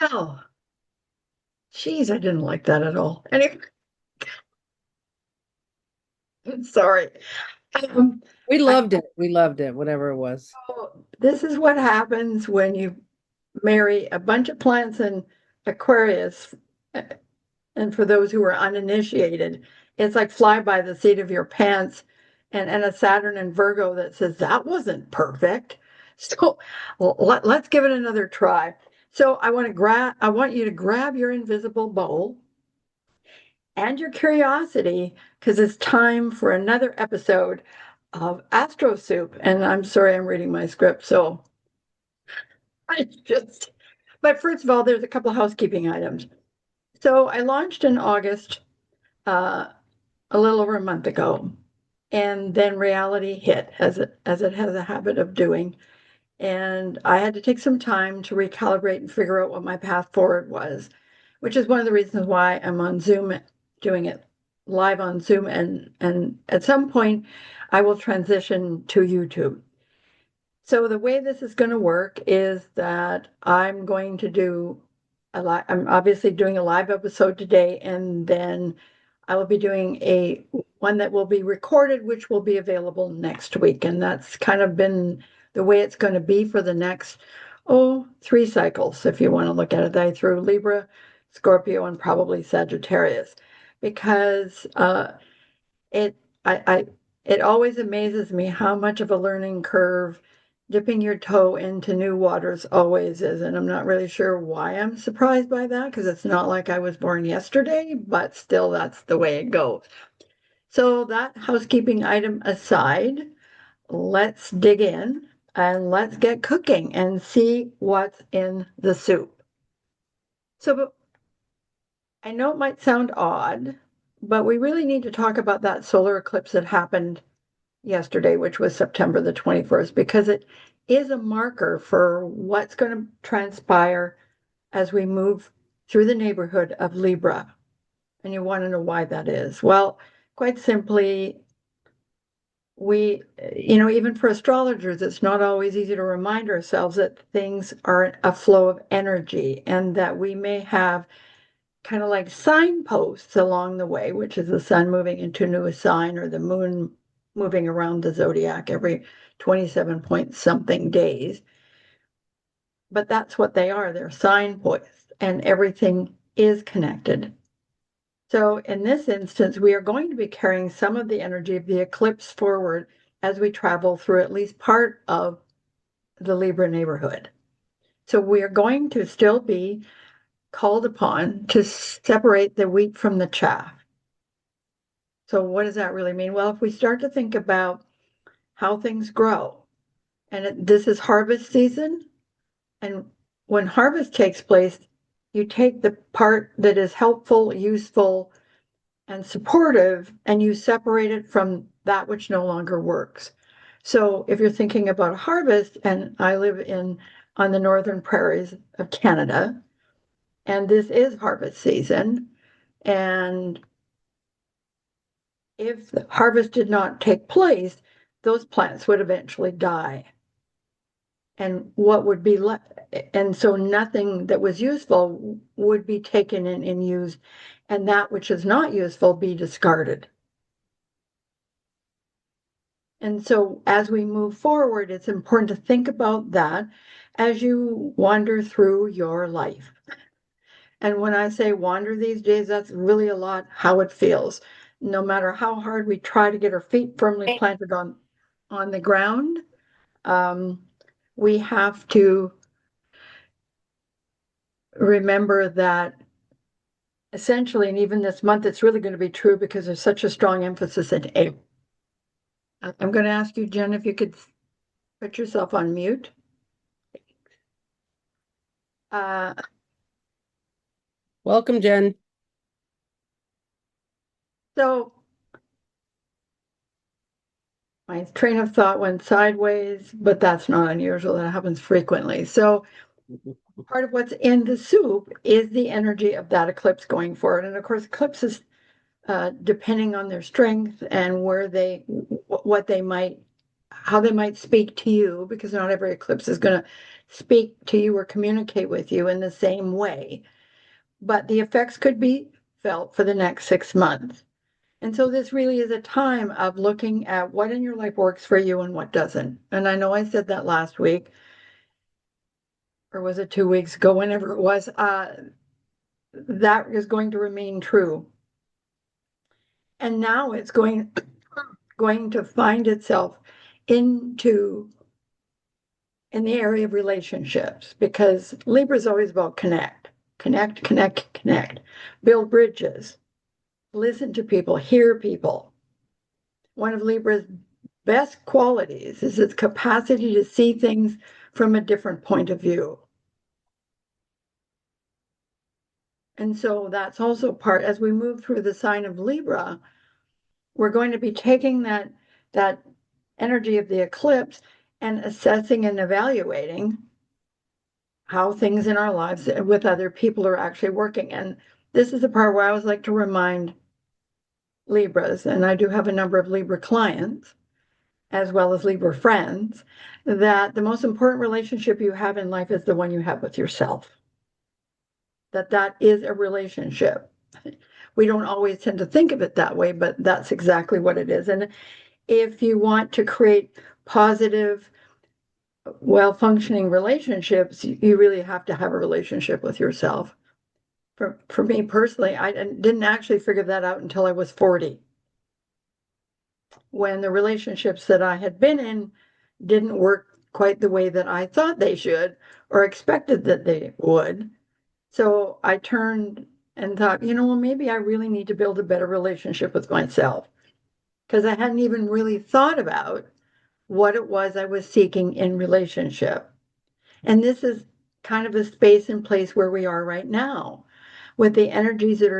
Oh, geez, I didn't like that at all. Anyway, sorry. Um, We I loved it. We loved it, whatever it was. know this is what happens when you marry a bunch of plants in Aquarius. And for those who are uninitiated, it's like fly by the seat of your pants and a Saturn and Virgo that says that wasn't perfect. So let's give it another try. So I want you to grab your invisible bowl and your curiosity because it's time for another episode of AstroSoup. And I'm sorry I'm reading my script, so I just but first of all, there's a couple housekeeping items. So I launched in August uh, a little over a month ago. And then reality hit as it has a habit of doing. And I had to take some time to recalibrate and figure out what my path forward was, which is one of the reasons why I'm on Zoom doing it live on Zoom and at some point I will transition to YouTube. So the way this is going to work is that I'm going to do I'm obviously doing a live episode today, and then I will be doing a one that will be recorded, which will be available next week. And that's kind of been the way it's going to be for the next, 3 cycles, if you want to look at it. I threw Libra, Scorpio, and probably Sagittarius because it I it always amazes me how much of a learning curve dipping your toe into new waters always is. And I'm not really sure why I'm surprised by that because it's not like I was born yesterday, but still that's the way it goes. So that housekeeping item aside, let's dig in and let's get cooking and see what's in the soup. So I know it might sound odd, but we really need to talk about that solar eclipse that happened yesterday, which was September the 21st, because it is a marker for what's going to transpire as we move through the neighborhood of Libra. And you want to know why that is. Well, quite simply, even for astrologers, it's not always easy to remind ourselves that things are a flow of energy and that we may have kind of like signposts along the way, which is the sun moving into a new sign or the moon moving around the zodiac every 27 point something days. But that's what they are. They're signposts, and everything is connected. So in this instance, we are going to be carrying some of the energy of the eclipse forward as we travel through at least part of the Libra neighborhood. So we are going to still be called upon to separate the wheat from the chaff. So what does that really mean? Well, if we start to think about how things grow, and this is harvest season, and when harvest takes place, you take the part that is helpful, useful, and supportive, and you separate it from that which no longer works. So if you're thinking about harvest, and I live in on the northern prairies of Canada, and this is harvest season, and if the harvest did not take place, those plants would eventually die. And what would be left? And so nothing that was useful would be taken in and used, and that which is not useful be discarded. And so as we move forward, it's important to think about that as you wander through your life. And when I say wander these days, that's really a lot how it feels. No matter how hard we try to get our feet firmly planted on the ground, um, we have to remember that essentially, and even this month, it's really going to be true because there's such a strong emphasis in A. I'm going to ask you, Jen, if you could put yourself on mute. Uh, Welcome, Jen. so my train of thought went sideways, but that's not unusual. That happens frequently. So part of what's in the soup is the energy of that eclipse going forward. And of course, eclipses, depending on their strength and what they might how they might speak to you, because not every eclipse is going to speak to you or communicate with you in the same way. But the effects could be felt for the next 6 months. And so this really is a time of looking at what in your life works for you and what doesn't. And I know I said that last week, or was it 2 weeks ago, whenever it was, that is going to remain true. And now it's going to find itself into in the area of relationships, because Libra is always about connect, build bridges, listen to people, hear people. One of Libra's best qualities is its capacity to see things from a different point of view. And so that's also part, as we move through the sign of Libra, we're going to be taking that energy of the eclipse and assessing and evaluating how things in our lives with other people are actually working. And this is the part where I always like to remind Libras, and I do have a number of Libra clients as well as Libra friends, that the most important relationship you have in life is the one you have with yourself. That is a relationship. We don't always tend to think of it that way, but that's exactly what it is. And if you want to create positive, well-functioning relationships, you really have to have a relationship with yourself. For me personally, I didn't actually figure that out until I was 40, when the relationships that I had been in didn't work quite the way that I thought they should or expected that they would. So I turned and thought, well, maybe I really need to build a better relationship with myself, because I hadn't even really thought about what it was I was seeking in relationship. And this is kind of a space and place where we are right now, with the energies that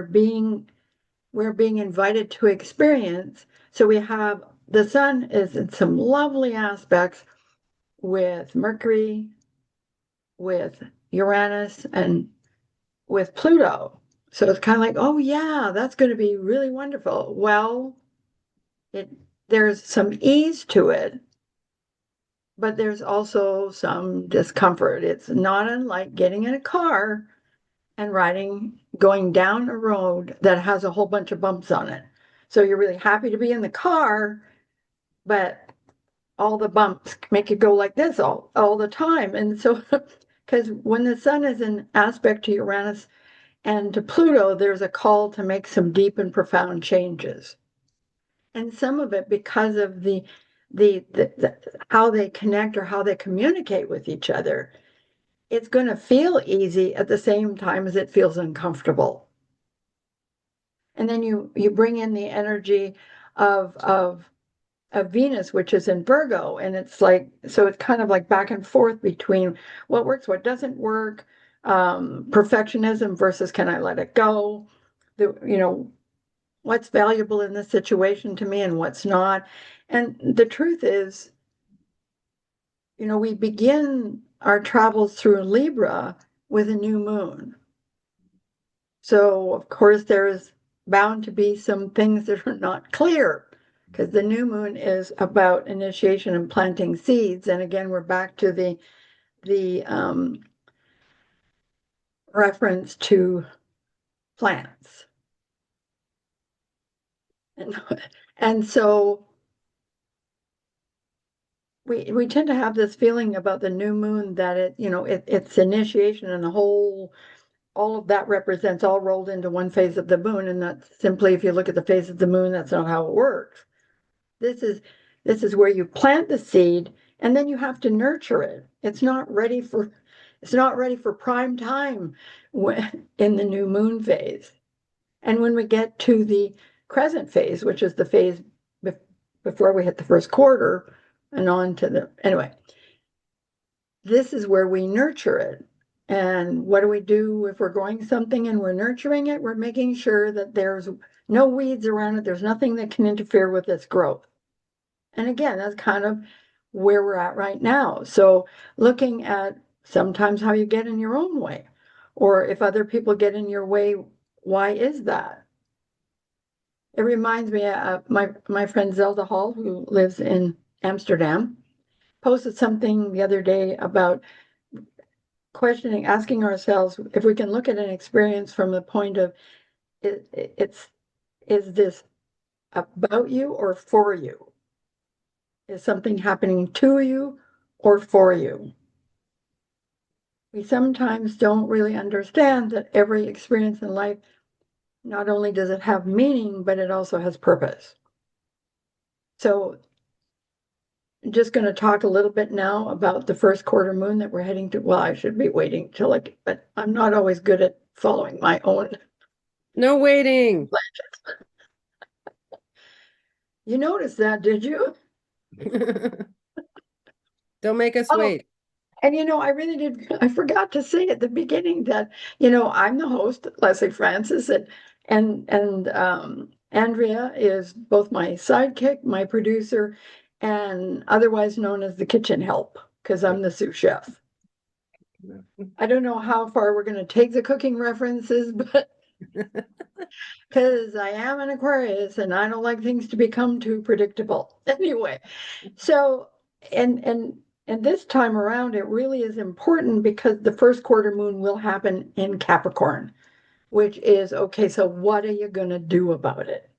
we're being invited to experience. So we have the sun is in some lovely aspects with Mercury, with Uranus, and with Pluto. So it's kind of like, oh yeah, that's going to be really wonderful. Well, there's some ease to it, but there's also some discomfort. It's not unlike getting in a car and going down a road that has a whole bunch of bumps on it. So you're really happy to be in the car, but all the bumps make you go like this all the time. And so, because when the sun is in aspect to Uranus and to Pluto, there's a call to make some deep and profound changes. And some of it because of the how they connect or how they communicate with each other, it's going to feel easy at the same time as it feels uncomfortable. And then you bring in the energy of Venus, which is in Virgo, and it's like, so it's kind of like back and forth between what works, what doesn't work, perfectionism versus can I let it go, what's valuable in this situation to me and what's not. And the truth is, we begin our travels through Libra with a new moon. So, of course, there is bound to be some things that are not clear, because the new moon is about initiation and planting seeds. And again, we're back to the reference to plants. And so we tend to have this feeling about the new moon that it's initiation, and all of that represents all rolled into one phase of the moon. And that's simply, if you look at the phase of the moon, that's not how it works. This is where you plant the seed and then you have to nurture it. It's not ready for prime time in the new moon phase. And when we get to the crescent phase, which is the phase before we hit the first quarter and on to anyway, this is where we nurture it. And what do we do if we're growing something and we're nurturing it? We're making sure that there's no weeds around it. There's nothing that can interfere with its growth. And again, that's kind of where we're at right now. So looking at sometimes how you get in your own way, or if other people get in your way, why is that? It reminds me of my friend Zelda Hall, who lives in Amsterdam, posted something the other day about questioning, asking ourselves if we can look at an experience from the point of is this about you or for you? Is something happening to you or for you? We sometimes don't really understand that every experience in life, not only does it have meaning, but it also has purpose. So I'm just going to talk a little bit now about the first quarter moon that we're heading to. Well, I should be waiting till but I'm not always good at following my own. No waiting. You noticed that, did you? Don't make us Oh, wait. and I really did. I forgot to say at the beginning that, I'm the host, Leslie Francis, and Andrea is both my sidekick, my producer, and otherwise known as the kitchen help, because I'm the sous chef. I don't know how far we're going to take the cooking references, but because I am an Aquarius and I don't like things to become too predictable. Anyway, so and this time around, it really is important because the first quarter moon will happen in Capricorn, which is okay. So what are you going to do about it?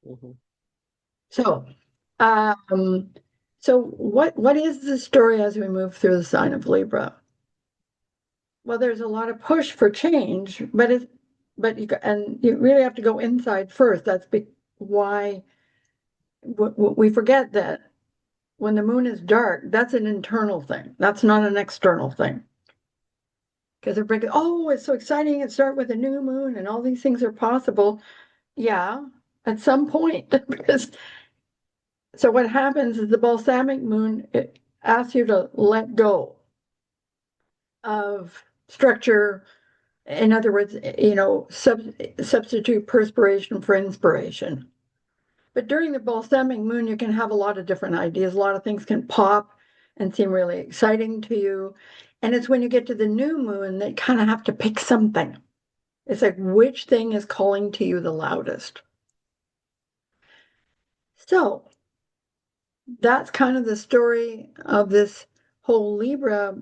Mhm. So, um, so what is the story as we move through the sign of Libra? Well, there's a lot of push for change, but you really have to go inside first. Why we forget that when the moon is dark, that's an internal thing. That's not an external thing. Because they're breaking, oh, it's so exciting. It start with a new moon and all these things are possible. Yeah, at some point. Because so what happens is the balsamic moon, it asks you to let go of structure. In other words, substitute perspiration for inspiration. But during the balsamic moon, you can have a lot of different ideas. A lot of things can pop and seem really exciting to you. And it's when you get to the new moon that you kind of have to pick something. It's like, which thing is calling to you the loudest? So that's kind of the story of this whole Libra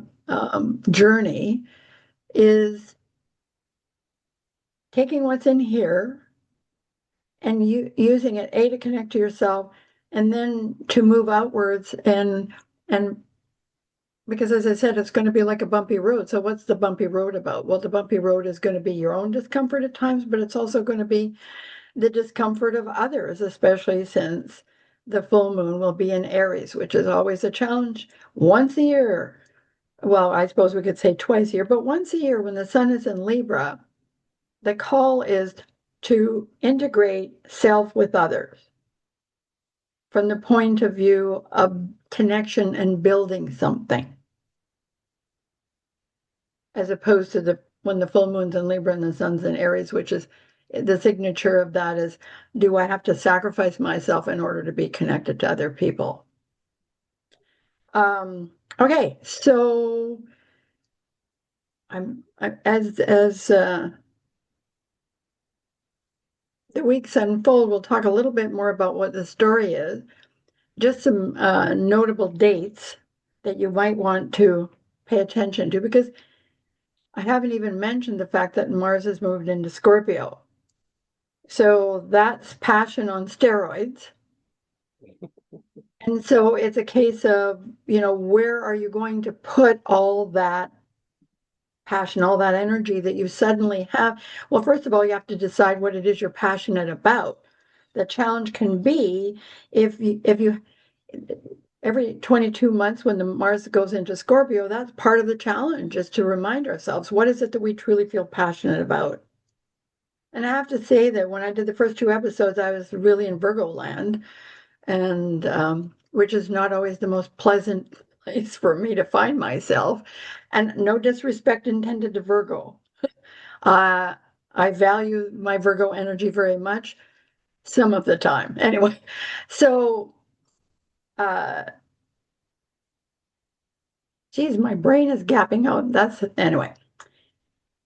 journey is taking what's in here and using it, A, to connect to yourself, and then to move outwards and because as I said, it's going to be like a bumpy road. So what's the bumpy road about? Well, the bumpy road is going to be your own discomfort at times, but it's also going to be the discomfort of others, especially since the full moon will be in Aries, which is always a challenge once a year. Well, I suppose we could say twice a year, but once a year when the sun is in Libra, the call is to integrate self with others from the point of view of connection and building something, as opposed to when the full moon's in Libra and the sun's in Aries, which is the signature of that is, do I have to sacrifice myself in order to be connected to other people? Okay, so as the weeks unfold, we'll talk a little bit more about what the story is. Just some notable dates that you might want to pay attention to, because I haven't even mentioned the fact that Mars has moved into Scorpio. So that's passion on steroids. And so it's a case of, where are you going to put all that passion, all that energy that you suddenly have? Well, first of all, you have to decide what it is you're passionate about. The challenge can be if you every 22 months when the Mars goes into Scorpio, that's part of the challenge, is to remind ourselves, what is it that we truly feel passionate about? And I have to say that when I did the first two episodes, I was really in Virgo land, and which is not always the most pleasant place for me to find myself. And no disrespect intended to Virgo. Uh, I value my Virgo energy very much some of the time. Anyway, so, uh, geez, my brain is gapping out. Anyway.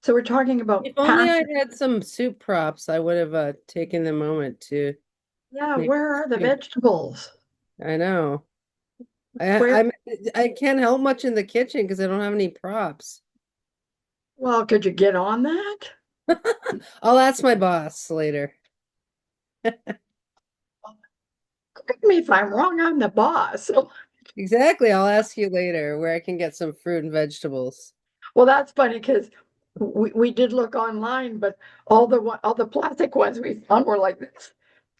So we're talking If about only I passion. had some soup props, I would have taken the moment to Yeah, Maybe. where are the Yeah, vegetables? I know. Where, I'm I can't help much in the kitchen because I don't have any props. well, could you get on that? I'll ask my boss later. Correct me if I'm wrong, I'm the boss. Exactly. I'll ask you later where I can get some fruit and vegetables. Well, that's funny because we did look online, but all the plastic ones we found were like this,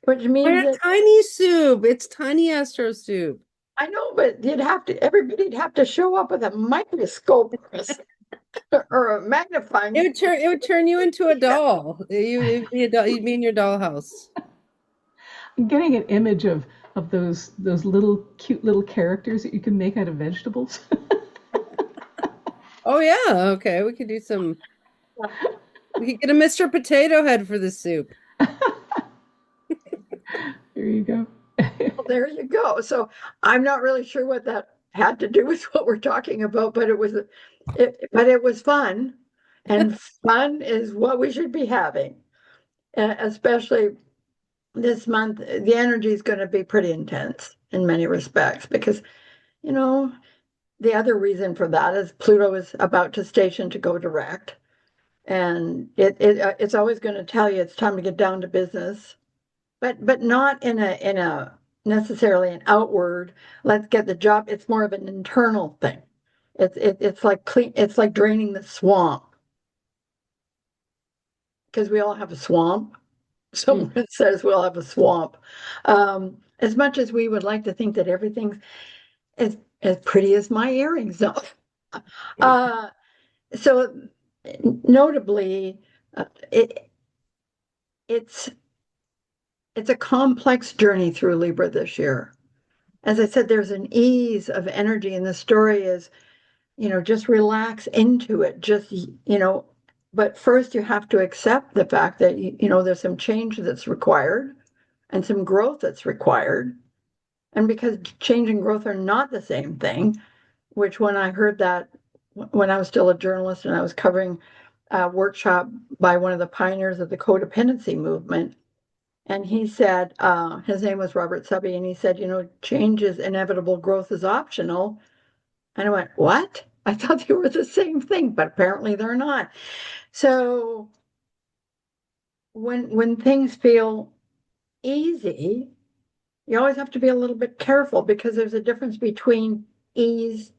which means They're that tiny soup. It's tiny Astro soup. I know, but everybody'd have to show up with a microscope or a magnifying. It would turn you into a doll. You'd be a doll, you'd be in your dollhouse. I'm getting an image of those little cute little characters that you can make out of vegetables. Oh yeah, okay. We could get a Mr. Potato Head for the soup. There you go. Well, there you go. So I'm not really sure what that had to do with what we're talking about, but it was fun, and fun is what we should be having, especially this month. The energy is going to be pretty intense in many respects because, you know, the other reason for that is Pluto is about to station to go direct, and it's always going to tell you it's time to get down to business, but not in a necessarily an outward, let's get the job. It's more of an internal thing. It's like clean, it's like draining the swamp because we all have a swamp. Hmm. Someone says we'll have a swamp. As much as we would like to think that everything's as pretty as my earrings, no. Uh, so notably, uh, it it's it's a complex journey through Libra this year. As I said, there's an ease of energy, and the story is, just relax into it. But first you have to accept the fact that, there's some change that's required and some growth that's required. And because change and growth are not the same thing, which when I heard that when I was still a journalist and I was covering a workshop by one of the pioneers of the codependency movement, and he said, his name was Robert Subby, and he said, change is inevitable, growth is optional. And I went, what? I thought they were the same thing, but apparently they're not. So when things feel easy, you always have to be a little bit careful because there's a difference between ease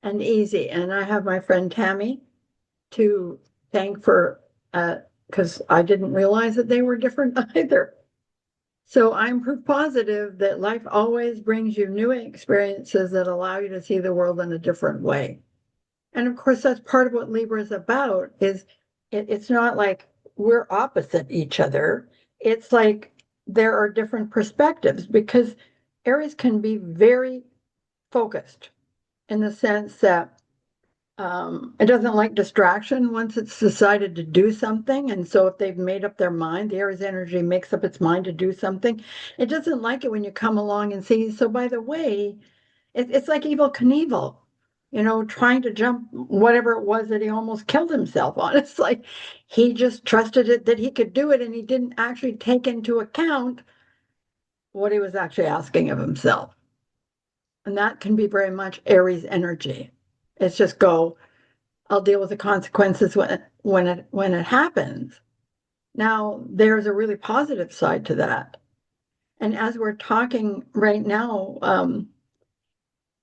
and easy. And I have my friend Tammy to thank for because I didn't realize that they were different either. So I'm proof positive that life always brings you new experiences that allow you to see the world in a different way. And of course, that's part of what Libra is about. It's not like we're opposite each other. It's like there are different perspectives because Aries can be very focused in the sense that it doesn't like distraction once it's decided to do something. And so if they've made up their mind, the Aries energy makes up its mind to do something. It doesn't like it when you come along and see, so by the way, it's like Evil Knievel, trying to jump whatever it was that he almost killed himself on. It's like he just trusted it that he could do it and he didn't actually take into account what he was actually asking of himself. And that can be very much Aries energy. It's just go, I'll deal with the consequences when it happens. Now, there's a really positive side to that. And as we're talking right now,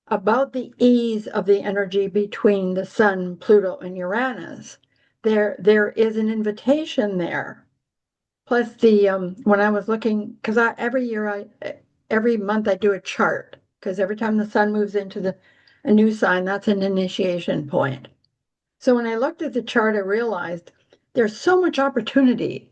about the ease of the energy between the Sun, Pluto, and Uranus, there is an invitation there. Plus, when I was looking, because every month I do a chart, because every time the Sun moves into a new sign, that's an initiation point. So when I looked at the chart, I realized there's so much opportunity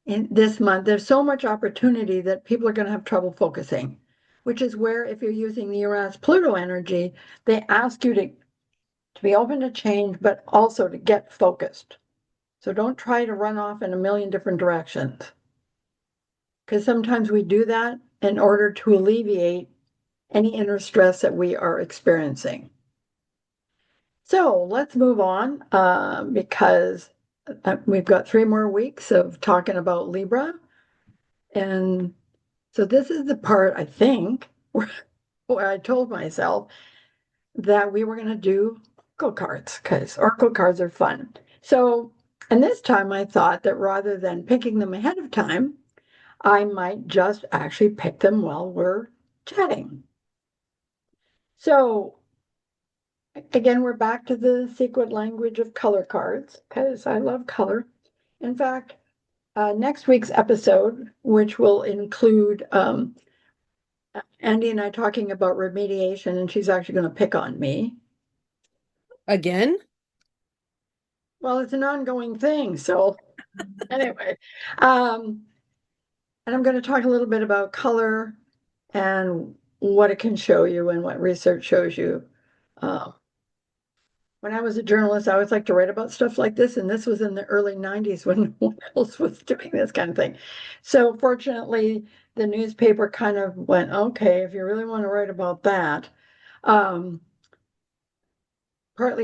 in this month. There's so much opportunity that people are going to have trouble focusing, which is where, if you're using the Uranus Pluto energy, they ask you to be open to change, but also to get focused. So don't try to run off in a million different directions, because sometimes we do that in order to alleviate any inner stress that we are experiencing. So let's move on because we've got 3 more weeks of talking about Libra. And So this is the part, I think, where I told myself that we were going to do oracle cards because oracle cards are fun. So, and this time I thought that rather than picking them ahead of time, I might just actually pick them while we're chatting. So, again, we're back to the secret language of color cards because I love color. In fact, next week's episode, which will include Andy and I talking about remediation, and she's actually going to pick on me. Again? Well, it's an ongoing thing. So, anyway, and I'm going to talk a little bit about color and what it can show you and what research shows you. When I was a journalist, I always liked to write about stuff like this, and this was in the early 90s when no one else was doing this kind of thing. So fortunately, the newspaper kind of went, okay, if you really want to write about that, partly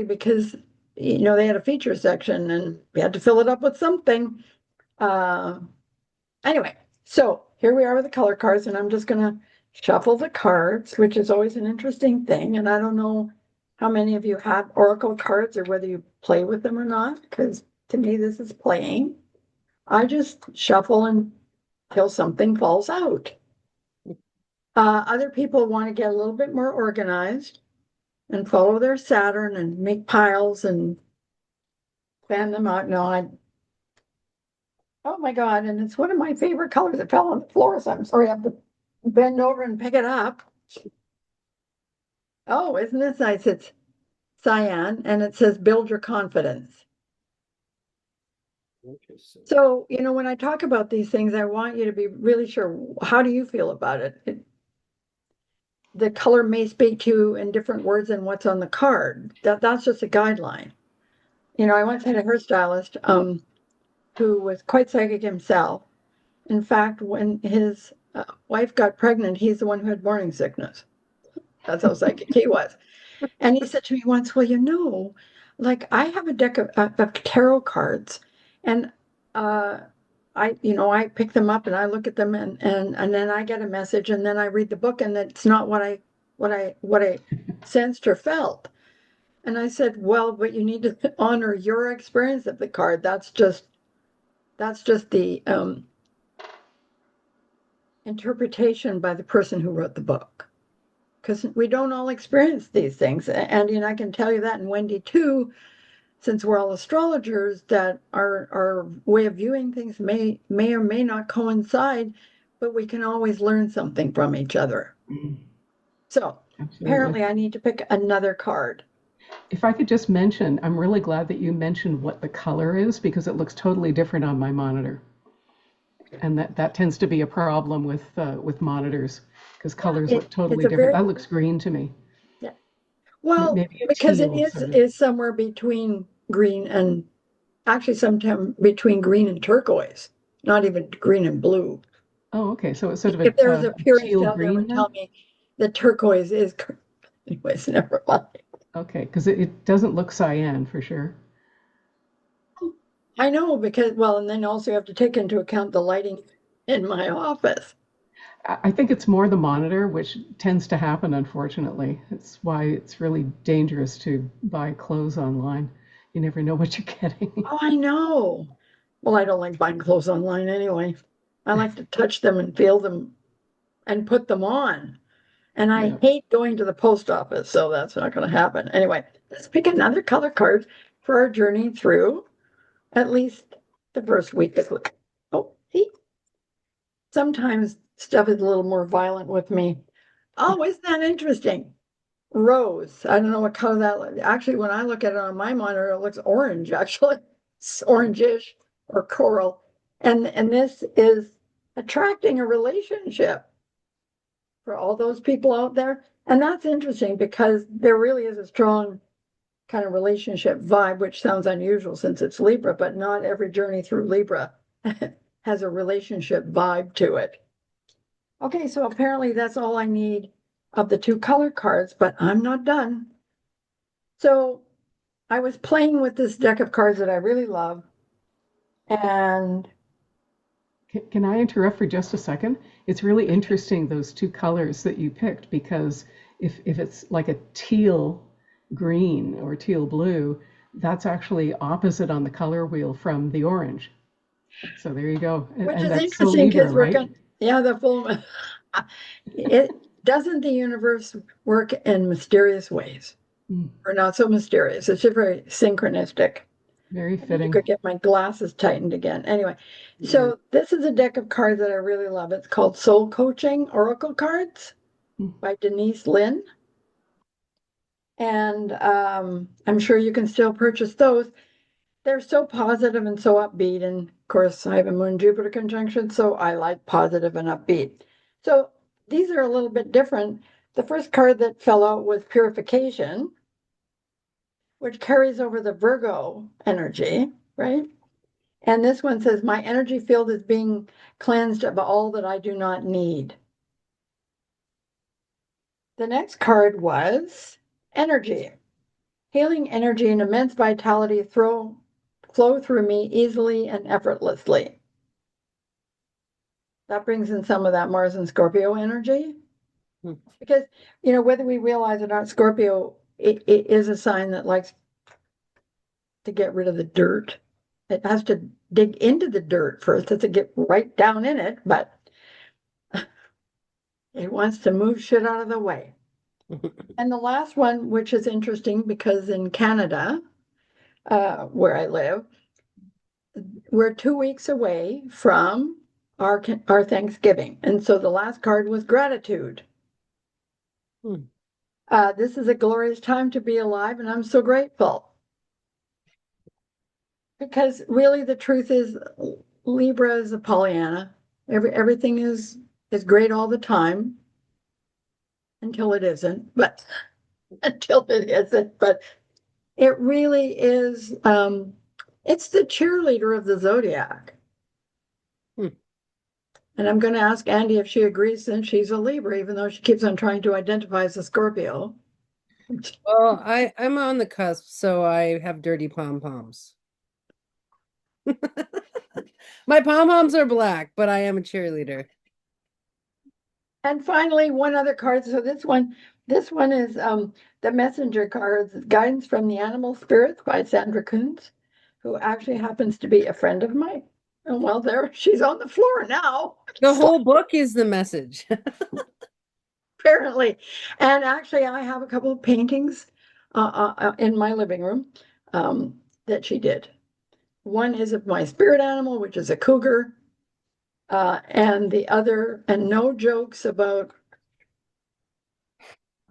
because, they had a feature section and we had to fill it up with something. Anyway, so here we are with the color cards, and I'm just going to shuffle the cards, which is always an interesting thing. And I don't know how many of you have oracle cards or whether you play with them or not, because to me, this is playing. I just shuffle until something falls out. Other people want to get a little bit more organized and follow their Saturn and make piles and fan them out. No, oh my God, and it's one of my favorite colors. It fell on the floor, so I'm sorry I have to bend over and pick it up. Oh, isn't this nice? It's cyan, and it says build your confidence. Interesting. So, when I talk about these things, I want you to be really sure, how do you feel about it? The color may speak to you in different words than what's on the card. That's just a guideline. I once had a hairstylist who was quite psychic himself. In fact, when his wife got pregnant, he's the one who had morning sickness. That's how psychic he was. And he said to me once, well, like I have a deck of tarot cards, and I pick them up and I look at them, and then I get a message, and then I read the book, and it's not what I sensed or felt. And I said, well, but you need to honor your experience of the card. That's just the interpretation by the person who wrote the book. Because we don't all experience these things. And I can tell you that, and Wendy too, since we're all astrologers, that our way of viewing things may or may not coincide, but we can always learn something from each other. So Absolutely. apparently I need to pick another card. If I could just mention, I'm really glad that you mentioned what the color is because it looks totally different on my monitor. And that tends to be a problem with monitors because colors look totally different. That looks green to me. Yeah. Well, Maybe a because it teal sort of. is somewhere between green and actually sometimes between green and turquoise, not even green and blue. Oh, okay. So it's sort of If there was a purist teal out there green would then? tell me the turquoise is, anyways, never mind. Okay, because it doesn't look cyan for sure. I know because, well, and then also you have to take into account the lighting in my office. I think it's more the monitor, which tends to happen, unfortunately. It's why it's really dangerous to buy clothes online. You never know what you're getting. Oh, I know. Well, I don't like buying clothes online anyway. I like to touch them and feel them and put them on. And I Yeah. hate going to the post office, so that's not going to happen. Anyway, let's pick another color card for our journey through at least the first week. Oh, see, sometimes stuff is a little more violent with me. Oh, isn't that interesting? Rose. I don't know what color that. Actually, when I look at it on my monitor, it looks orange. Actually, it's orangish or coral, and this is attracting a relationship for all those people out there. And that's interesting because there really is a strong kind of relationship vibe, which sounds unusual since it's Libra, but not every journey through Libra has a relationship vibe to it. Okay, so apparently that's all I need of the two color cards, but I'm not done. So I was playing with this deck of cards that I really love, and Can I interrupt for just a second? It's really interesting, those two colors that you picked, because if it's like a teal green or teal blue, that's actually opposite on the color wheel from the orange. So there you go. Which And is that's so interesting Libra, because we're right? going, yeah, the full, it doesn't the universe work in mysterious ways, Mm, or not so mysterious? It's just very synchronistic. very I need to fitting. go get my glasses tightened again. Anyway, so this is a deck of cards that I really love. It's called Soul Coaching Oracle Cards Mm. by Denise Lynn. And I'm sure you can still purchase those. They're so positive and so upbeat. And of course, I have a Moon Jupiter conjunction, so I like positive and upbeat. So these are a little bit different. The first card that fell out was Purification, which carries over the Virgo energy, right? And this one says, my energy field is being cleansed of all that I do not need. The next card was Energy. Healing energy and immense vitality flow through me easily and effortlessly. That brings in some of that Mars and Scorpio energy. Because, whether we realize it or not, Scorpio it is a sign that likes to get rid of the dirt. It has to dig into the dirt first. It has to get right down in it, but it wants to move shit out of the way. And the last one, which is interesting because in Canada, where I live, we're 2 weeks away from our Thanksgiving. And so the last card was gratitude. This is a glorious time to be alive, and I'm so grateful. Because really the truth is Libra is a Pollyanna. Everything is great all the time until it isn't, but until it isn't. But it really is it's the cheerleader of the zodiac. And I'm going to ask Andy if she agrees, since she's a Libra, even though she keeps on trying to identify as a Scorpio. Well, I'm on the cusp, so I have dirty pom-poms. My pom-poms are black, but I am a cheerleader. And finally, one other card. So this one is the messenger cards, Guidance from the Animal Spirits by Sandra Kuntz, who actually happens to be a friend of mine. And well, there she's on the floor now. The whole book is the message. Apparently. And actually, I have a couple of paintings in my living room that she did. One is of my spirit animal, which is a cougar, and the other, and no jokes about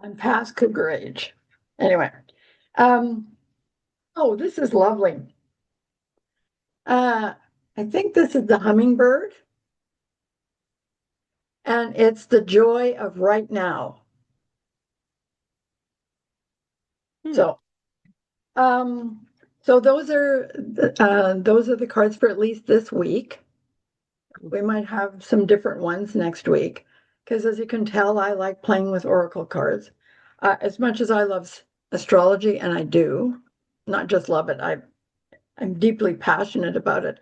I'm past cougar age. Anyway, oh, this is lovely. I think this is the hummingbird, and it's the joy of right now. So, so those are the cards for at least this week. We might have some different ones next week, because as you can tell, I like playing with oracle cards. As much as I love astrology, and I do, not just love it, I'm deeply passionate about it.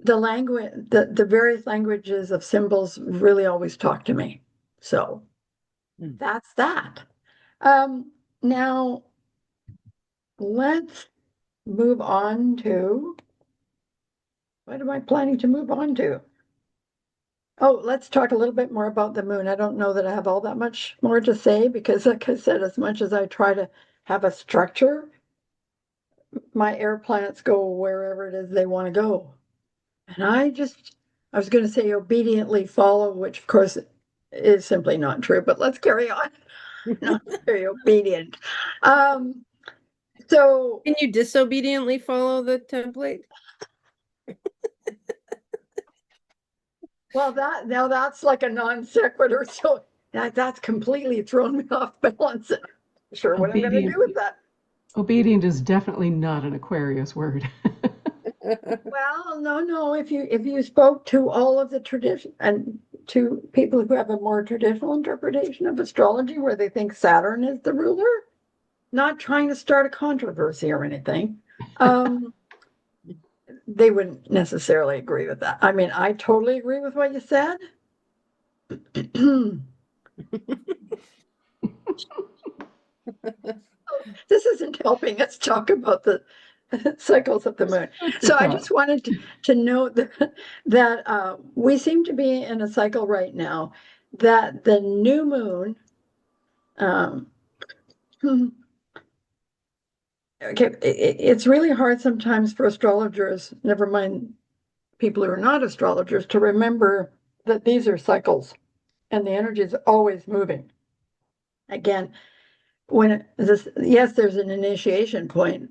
The language, the various languages of symbols really always talk to me. So that's that. Now let's move on to, what am I planning to move on to? Oh, let's talk a little bit more about the moon. I don't know that I have all that much more to say because, like I said, as much as I try to have a structure, my air planets go wherever it is they want to go. And I was going to say obediently follow, which of course is simply not true, but let's carry on. Not very obedient. So Can you disobediently follow the template? well, that's like a non sequitur. So that's completely thrown me off balance. Not sure what I'm going to do with that. Obedient is definitely not an Aquarius word. Well, no. If you spoke to all of the tradition and to people who have a more traditional interpretation of astrology, where they think Saturn is the ruler, not trying to start a controversy or anything, they wouldn't necessarily agree with that. I mean, I totally agree with what you said. This isn't helping us talk about the cycles of the moon. So I just wanted to note that we seem to be in a cycle right now that the new moon, um, okay, it's really hard sometimes for astrologers, never mind people who are not astrologers, to remember that these are cycles and the energy is always moving. Again, yes, there's an initiation point.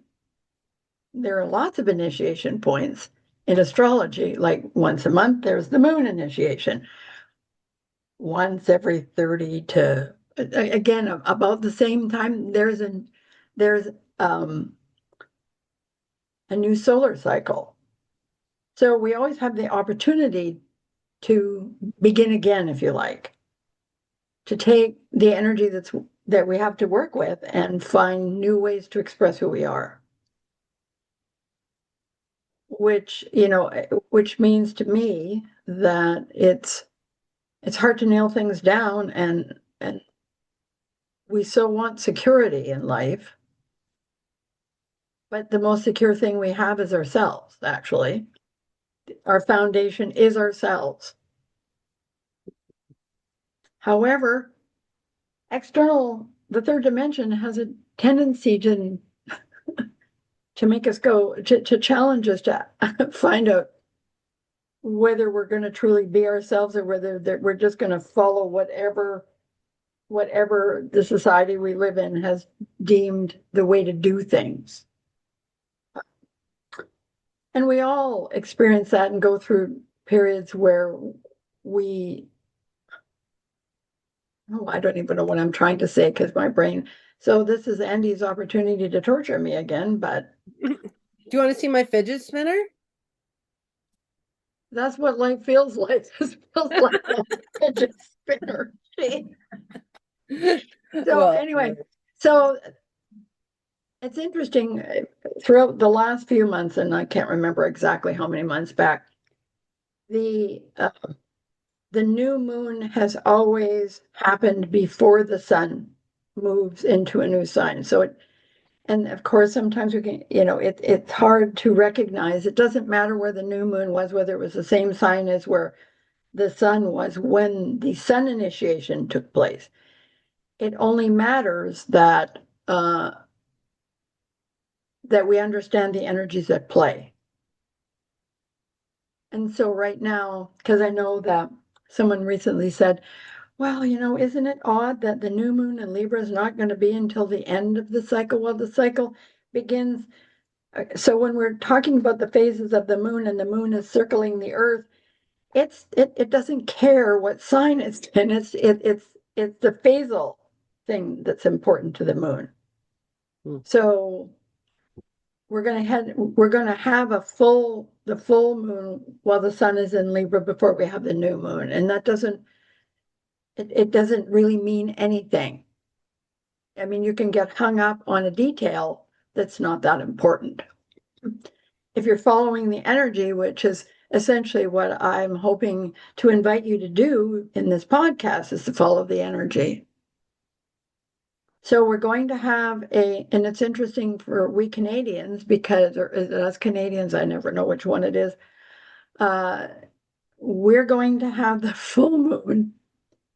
There are lots of initiation points in astrology. Like once a month, there's the moon initiation. Once every 30 to, again, about the same time, there's a new solar cycle. So we always have the opportunity to begin again, if you like, to take the energy that we have to work with and find new ways to express who we are. Which means to me that it's hard to nail things down, and we so want security in life, but the most secure thing we have is ourselves. Actually, our foundation is ourselves. However, the third dimension has a tendency to make us go to challenge us to find out whether we're going to truly be ourselves or whether we're just going to follow whatever the society we live in has deemed the way to do things. And we all experience that and go through periods where I don't even know what I'm trying to say because my brain. So this is Andy's opportunity to torture me again, but. Do you want to see my fidget spinner? That's what life feels like. It feels like a fidget spinner. So anyway, so it's interesting throughout the last few months, and I can't remember exactly how many months back, the new moon has always happened before the sun moves into a new sign. And of course, sometimes we can, it's hard to recognize. It doesn't matter where the new moon was, whether it was the same sign as where the sun was when the sun initiation took place. It only matters that we understand the energies at play. And so right now, because I know that someone recently said, well, isn't it odd that the new moon in Libra is not going to be until the end of the cycle? Well, the cycle begins. So when we're talking about the phases of the moon and the moon is circling the earth, it doesn't care what sign it's in. It's the phasal thing that's important to the moon. So we're going to have the full moon while the sun is in Libra before we have the new moon, and that doesn't really mean anything. I mean, you can get hung up on a detail that's not that important. If you're following the energy, which is essentially what I'm hoping to invite you to do in this podcast, is to follow the energy. So we're going to have and it's interesting for we Canadians because, or us Canadians, I never know which one it is. We're going to have the full moon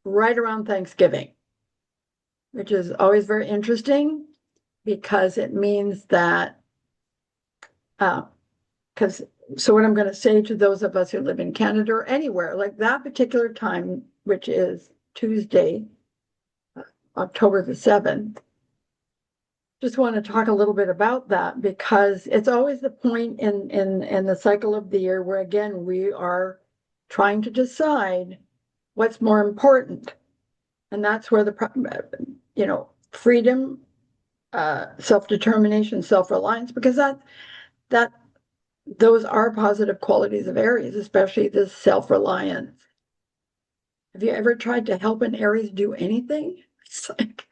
right around Thanksgiving, which is always very interesting because it means that, so what I'm going to say to those of us who live in Canada or anywhere, like that particular time, which is Tuesday, October the 7th, just want to talk a little bit about that because it's always the point in the cycle of the year where, again, we are trying to decide what's more important. And that's where freedom, self-determination, self-reliance, because those are positive qualities of Aries, especially this self-reliance. Have you ever tried to help an Aries do anything? It's like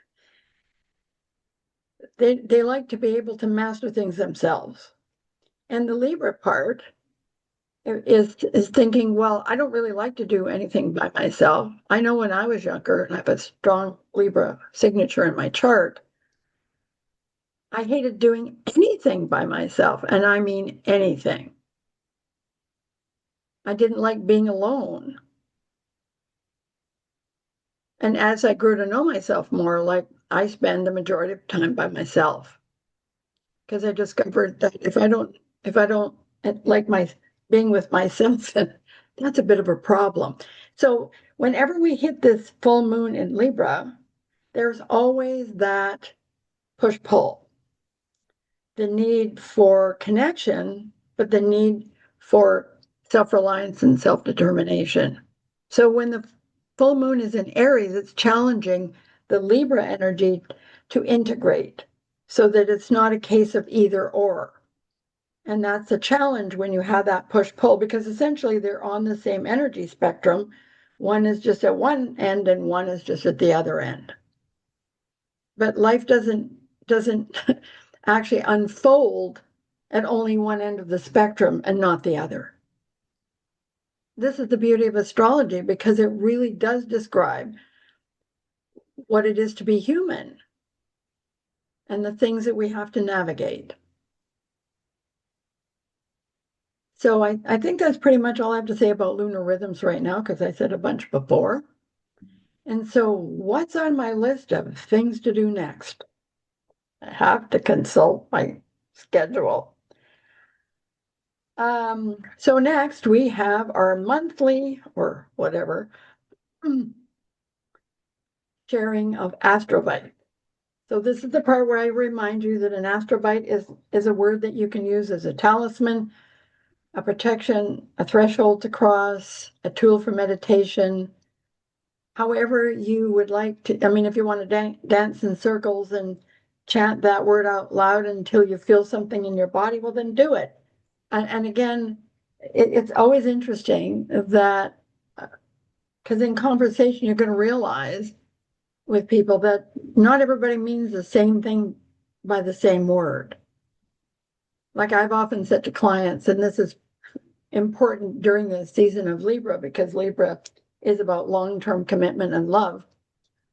they like to be able to master things themselves. And the Libra part is thinking, well, I don't really like to do anything by myself. I know when I was younger, and I have a strong Libra signature in my chart, I hated doing anything by myself, and I mean anything. I didn't like being alone. And as I grew to know myself more, like I spend the majority of time by myself because I discovered that if I don't like my being with myself, then that's a bit of a problem. So whenever we hit this full moon in Libra, there's always that push-pull, the need for connection, but the need for self-reliance and self-determination. So when the full moon is in Aries, it's challenging the Libra energy to integrate so that it's not a case of either or. And that's a challenge when you have that push-pull because essentially they're on the same energy spectrum. One is just at one end and one is just at the other end. But life doesn't actually unfold at only one end of the spectrum and not the other. This is the beauty of astrology because it really does describe what it is to be human and the things that we have to navigate. So I think that's pretty much all I have to say about lunar rhythms right now because I said a bunch before. And so what's on my list of things to do next? I have to consult my schedule. So next we have our monthly or whatever sharing of AstroBite. So this is the part where I remind you that an AstroBite is a word that you can use as a talisman, a protection, a threshold to cross, a tool for meditation. However you would like to, I mean, if you want to dance in circles and chant that word out loud until you feel something in your body, well, then do it. And again, it's always interesting that, because in conversation, you're going to realize with people that not everybody means the same thing by the same word. Like I've often said to clients, and this is important during the season of Libra, because Libra is about long-term commitment and love.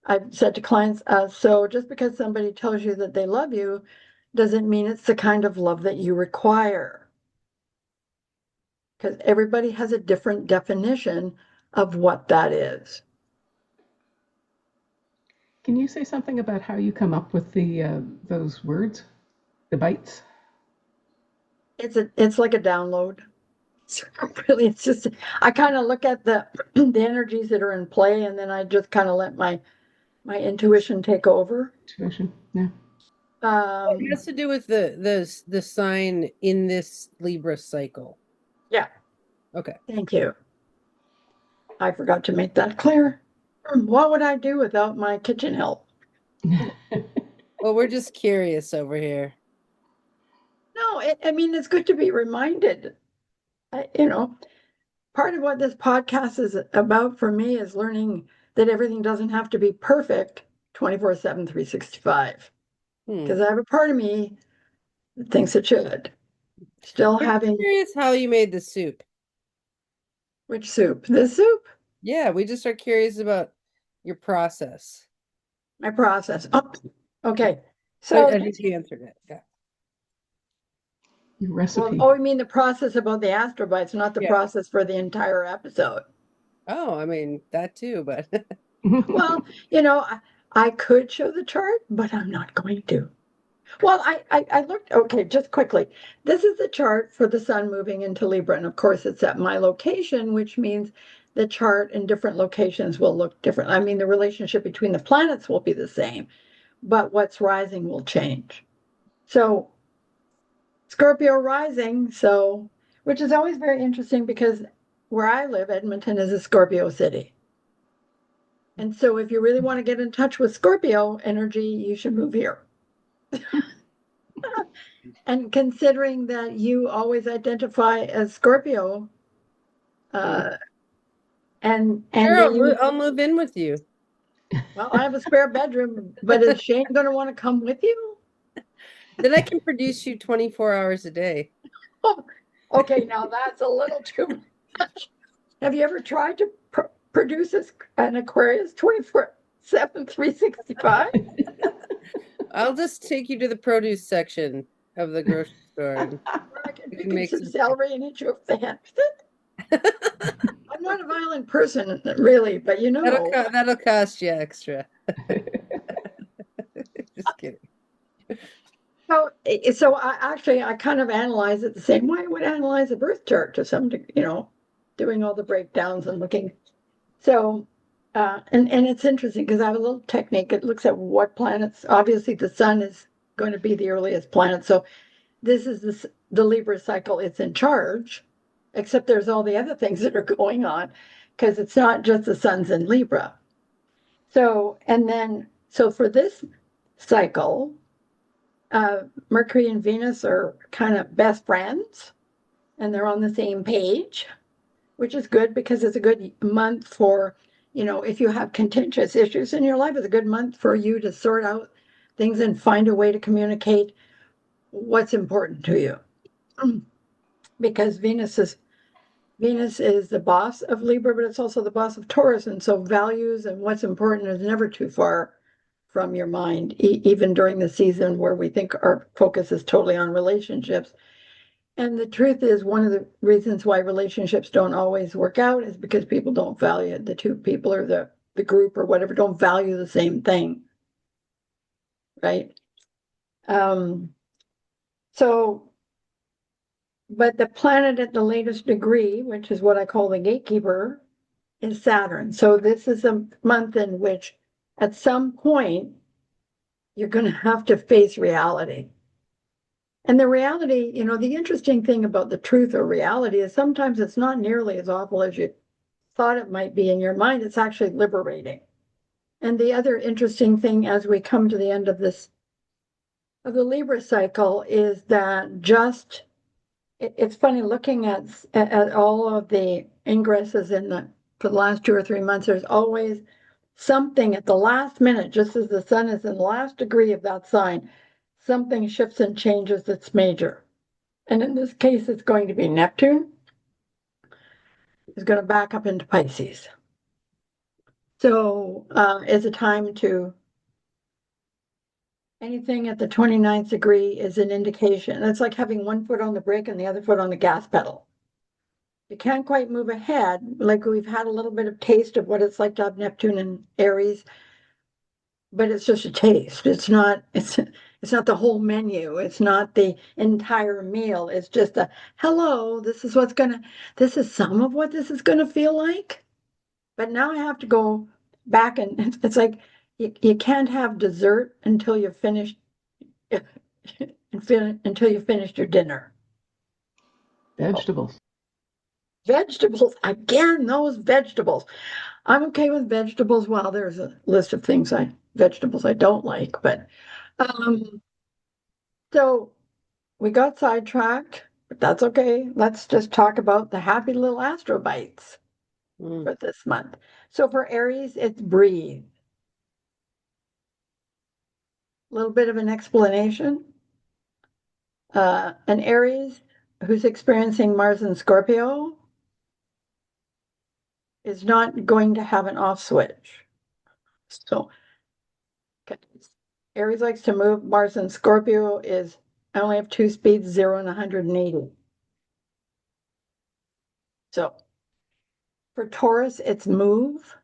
I've said to clients, so just because somebody tells you that they love you doesn't mean it's the kind of love that you require. Because everybody has a different definition of what that is. Can you say something about how you come up with those words, the bites? It's like a download. Really, it's just I kind of look at the energies that are in play, and then I just kind of let my intuition take over. Intuition, yeah. It has to do with the sign in this Libra cycle. Yeah. Okay. Thank you. I forgot to make that clear. What would I do without my kitchen help? Well, we're just curious over here. No, I mean, it's good to be reminded. Part of what this podcast is about for me is learning that everything doesn't have to be perfect 24/7, 365. Because I have a part of me that thinks it should. Still I'm having curious how you made the soup. which soup? This soup? Yeah, we just are curious about your process. My process. Oh, okay. So, I think you answered it. Yeah. Your recipe. well, oh, you mean the process about the AstroBites, not the Yeah. process for the entire episode. Oh, I mean, that too, but Well, I could show the chart, but I'm not going to. Well, I looked, okay, just quickly. This is the chart for the sun moving into Libra. And of course, it's at my location, which means the chart in different locations will look different. I mean, the relationship between the planets will be the same, but what's rising will change. So, Scorpio rising, which is always very interesting because where I live, Edmonton is a Scorpio city. And so, if you really want to get in touch with Scorpio energy, you should move here. And considering that you always identify as Scorpio, and sure, I'll move in with you. Well, I have a spare bedroom, but is Shane going to want to come with you? Then I can produce you 24 hours a day. Okay, now that's a little too much. Have you ever tried to produce an Aquarius 24/7, 365? I'll just take you to the produce section of the grocery store and Where I can we pick can up make some some. celery and hit you over the head with it. I'm not a violent person, really, but you know. That'll cost you extra. Just kidding. So I kind of analyze it the same way I would analyze a birth chart to some degree, doing all the breakdowns and looking. So, and it's interesting because I have a little technique. It looks at what planets. Obviously, the sun is going to be the earliest planet. So this is the Libra cycle. It's in charge, except there's all the other things that are going on because it's not just the sun's in Libra. So for this cycle, Mercury and Venus are kind of best friends and they're on the same page, which is good because it's a good month for, if you have contentious issues in your life, it's a good month for you to sort out things and find a way to communicate what's important to you. Because Venus is the boss of Libra, but it's also the boss of Taurus. And so values and what's important is never too far from your mind, even during the season where we think our focus is totally on relationships. And the truth is, one of the reasons why relationships don't always work out is because people don't value it. The two people or the group or whatever don't value the same thing, right? So, but the planet at the latest degree, which is what I call the gatekeeper, is Saturn. So this is a month in which at some point you're going to have to face reality. And the reality, the interesting thing about the truth or reality is sometimes it's not nearly as awful as you thought it might be in your mind. It's actually liberating. And the other interesting thing as we come to the end of the Libra cycle is that it's funny looking at all of the ingresses for the last 2 or 3 months, there's always something at the last minute, just as the sun is in the last degree of that sign, something shifts and changes that's major. And in this case, it's going to be Neptune is going to back up into Pisces. So it's a time to anything at the 29th degree is an indication. It's like having one foot on the brake and the other foot on the gas pedal. You can't quite move ahead. Like we've had a little bit of taste of what it's like to have Neptune and Aries, but it's just a taste. It's not the whole menu. It's not the entire meal. It's just a hello, this is some of what this is gonna feel like. But now I have to go back and it's like you can't have dessert until you've finished until you finished your dinner. Vegetables. Vegetables, again, those vegetables. I'm okay with vegetables. Well, there's a list of vegetables I don't like, but so we got sidetracked, but that's okay. Let's just talk about the happy little AstroBites for this month. So for Aries, it's breathe. A little bit of an explanation. An Aries who's experiencing Mars in Scorpio is not going to have an off switch. So okay. Aries likes to move. Mars in Scorpio is I only have two speeds, 0 and 180. So for Taurus, it's move.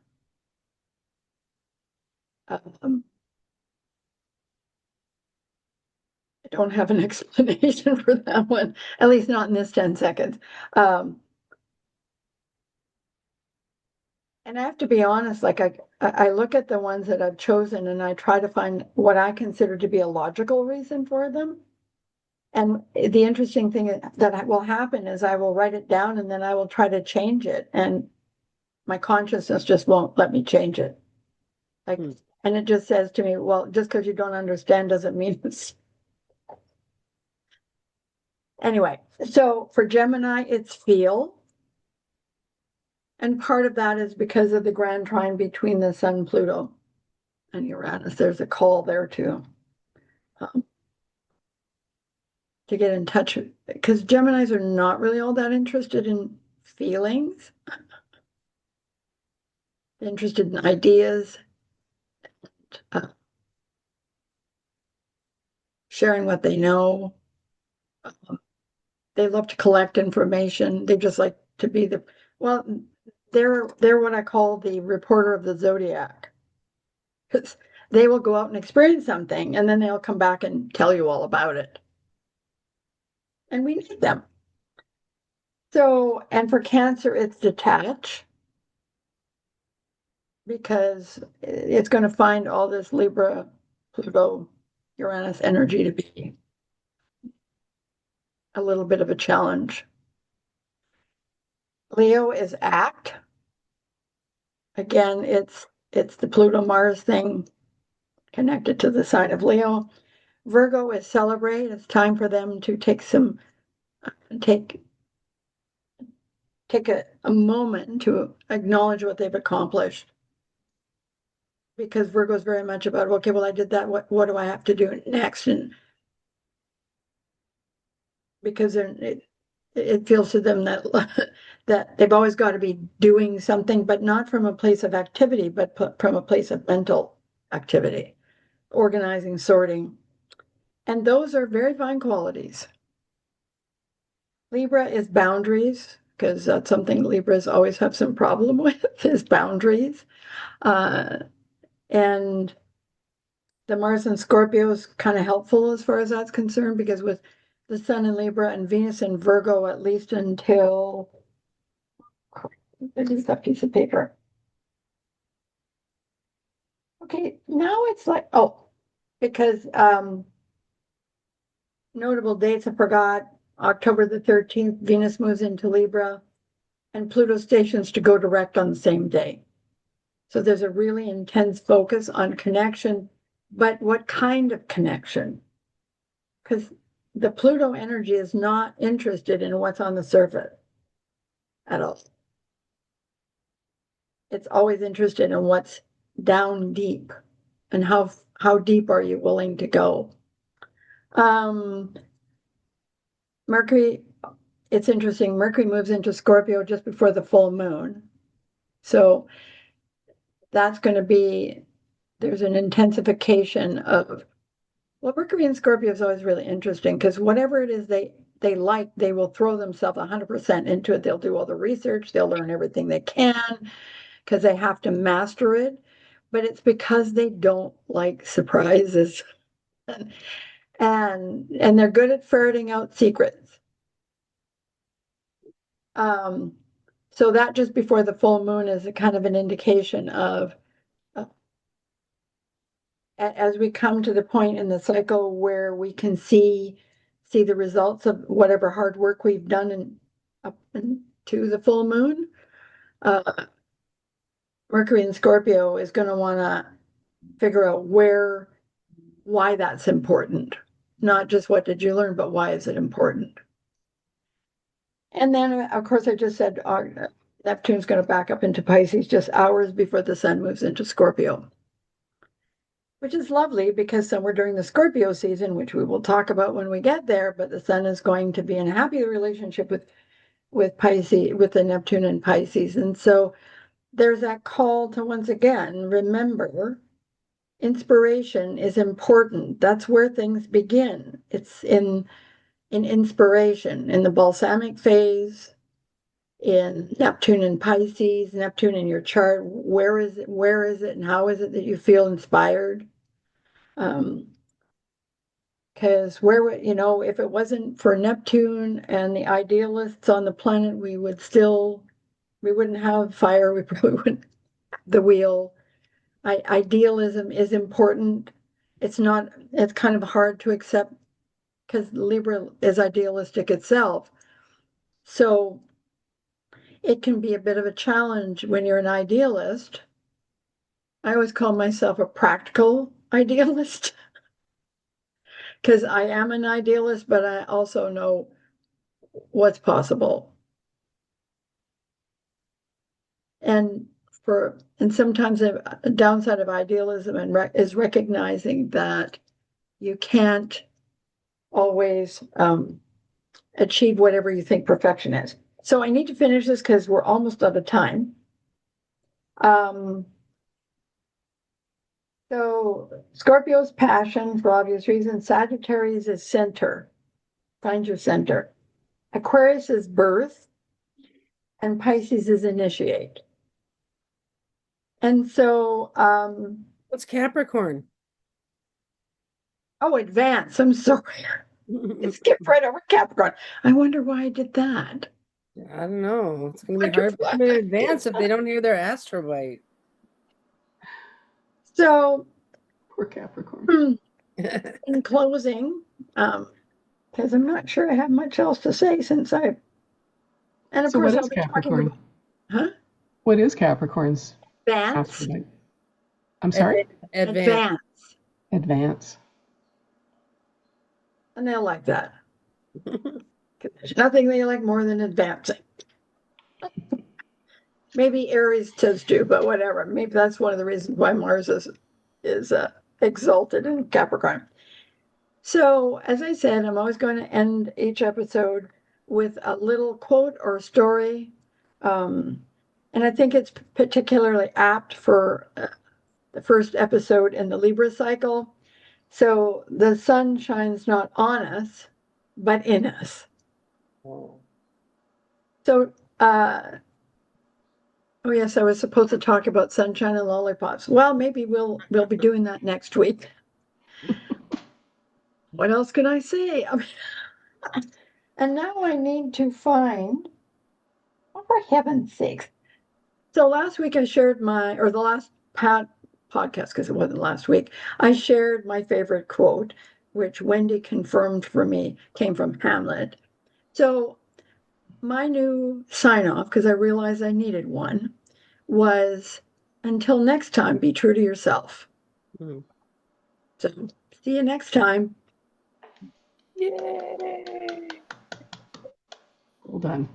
I don't have an explanation for that one, at least not in this 10 seconds. And I have to be honest, like I look at the ones that I've chosen and I try to find what I consider to be a logical reason for them. And the interesting thing that will happen is I will write it down and then I will try to change it. And my consciousness just won't let me change it. Like, and it just says to me, well, just because you don't understand doesn't mean it's. Anyway, so for Gemini, it's feel. And part of that is because of the grand trine between the Sun, Pluto, and Uranus. There's a call there too. to get in touch, because Geminis are not really all that interested in feelings, interested in ideas, uh, sharing what they know. They love to collect information. They just like to be well, they're what I call the reporter of the zodiac. Because they will go out and experience something and then they'll come back and tell you all about it. And we need them. So, and for Cancer, it's detach because it's going to find all this Libra, Pluto, Uranus energy to be a little bit of a challenge. Leo is act. Again, it's the Pluto Mars thing connected to the sign of Leo. Virgo is celebrate. It's time for them to take a moment to acknowledge what they've accomplished. Because Virgo is very much about, okay, well, I did that. What do I have to do next? And because it feels to them that that they've always got to be doing something, but not from a place of activity, but from a place of mental activity, organizing, sorting. And those are very fine qualities. Libra is boundaries, because that's something Libras always have some problem with, is boundaries. And the Mars and Scorpio is kind of helpful as far as that's concerned, because with the Sun in Libra and Venus in Virgo, at least until, there's that piece of paper. Okay, now it's like, because notable dates I forgot. October the 13th, Venus moves into Libra and Pluto stations to go direct on the same day. So there's a really intense focus on connection, but what kind of connection? Because the Pluto energy is not interested in what's on the surface at all. It's always interested in what's down deep and how deep are you willing to go. Mercury, it's interesting. Mercury moves into Scorpio just before the full moon. So that's going to be, there's an intensification of, well, Mercury in Scorpio is always really interesting because whatever it is they like, they will throw themselves 100% into it. They'll do all the research, they'll learn everything they can because they have to master it. But it's because they don't like surprises. and they're good at ferreting out secrets. So that just before the full moon is a kind of an indication of as we come to the point in the cycle where we can see the results of whatever hard work we've done up into the full moon. Mercury in Scorpio is going to want to figure out why that's important. Not just what did you learn, but why is it important? And then, of course, I just said Neptune's going to back up into Pisces just hours before the sun moves into Scorpio, which is lovely because somewhere during the Scorpio season, which we will talk about when we get there, but the sun is going to be in a happy relationship with Pisces, with the Neptune and Pisces. And so there's that call to once again, remember, inspiration is important. That's where things begin. It's in inspiration, in the balsamic phase, in Neptune and Pisces, Neptune in your chart. Where is it, and how is it that you feel inspired? Because if it wasn't for Neptune and the idealists on the planet, we wouldn't have fire. We probably wouldn't have the wheel. Idealism is important. It's kind of hard to accept because Libra is idealistic itself. So it can be a bit of a challenge when you're an idealist. I always call myself a practical idealist because I am an idealist, but I also know what's possible. And sometimes a downside of idealism is recognizing that you can't always achieve whatever you think perfection is. So I need to finish this because we're almost out of time. So Scorpio's passion for obvious reasons. Sagittarius is center. Find your center. Aquarius is birth. And Pisces is initiate. And so, What's Capricorn? oh, advance. I'm sorry. I skipped right over Capricorn. I wonder why I did that. I don't know. It's going to be hard for them to advance if they don't hear their AstroBite. So, Poor Capricorn. in closing, because I'm not sure I have much else to say since I, and of So course, what I'll is be talking Capricorn? about, huh? What is Capricorn's Advance. astrobite? I'm sorry? Advance. Advance. And they'll like that. There's nothing they like more than advancing. Maybe Aries does too, but whatever. Maybe that's one of the reasons why Mars is exalted in Capricorn. So, as I said, I'm always going to end each episode with a little quote or story. And I think it's particularly apt for the first episode in the Libra cycle. So, the sun shines not on us, but in us. So, oh yes, I was supposed to talk about sunshine and lollipops. Well, maybe we'll be doing that next week. What else can I say? And now I need to find, oh, for heaven's sakes. So last week I shared or the last podcast, because it wasn't last week, I shared my favorite quote, which Wendy confirmed for me came from Hamlet. So my new sign off, because I realized I needed one, was until next time, be true to yourself. So see you next time. Yay! Well done.